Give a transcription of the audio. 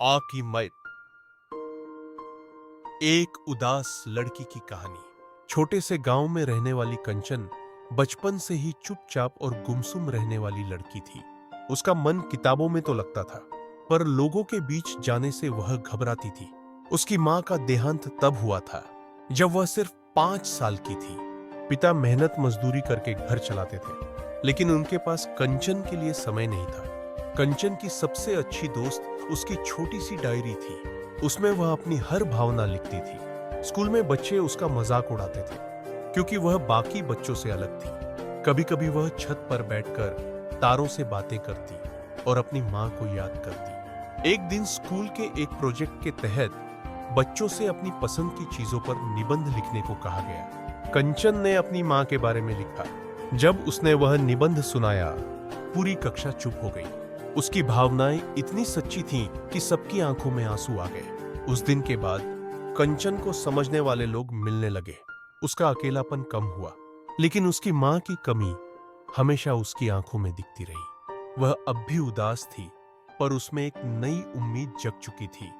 आ की मैं एक उदास लड़की की कहानी। छोटे से गांव में रहने वाली कंचन बचपन से ही चुपचाप और गुमसुम रहने वाली लड़की थी। उसका मन किताबों में तो लगता था, पर लोगों के बीच जाने से वह घबराती थी। उसकी मां का देहांत तब हुआ था जब वह सिर्फ 5 साल की थी। पिता मेहनत मजदूरी करके घर चलाते थे, लेकिन उनके पास कंचन के लिए समय नहीं था। कंचन की सबसे अच्छी दोस्त उसकी छोटी सी डायरी थी। उसमें वह अपनी हर भावना लिखती थी। स्कूल में बच्चे उसका मजाक उड़ाते थे, क्योंकि वह बाकी बच्चों से अलग थी। कभी कभी वह छत पर बैठकर तारों से बातें करती और अपनी मां को याद करती। एक दिन स्कूल के एक प्रोजेक्ट के तहत बच्चों से अपनी पसंद की चीजों पर निबंध लिखने को कहा गया। कंचन ने अपनी मां के बारे में लिखा। जब उसने वह निबंध सुनाया, पूरी कक्षा चुप हो गई। उसकी भावनाएं इतनी सच्ची थीं कि सबकी आंखों में आंसू आ गए। उस दिन के बाद कंचन को समझने वाले लोग मिलने लगे। उसका अकेलापन कम हुआ, लेकिन उसकी मां की कमी हमेशा उसकी आंखों में दिखती रही। वह अब भी उदास थी, पर उसमें एक नई उम्मीद जग चुकी थी।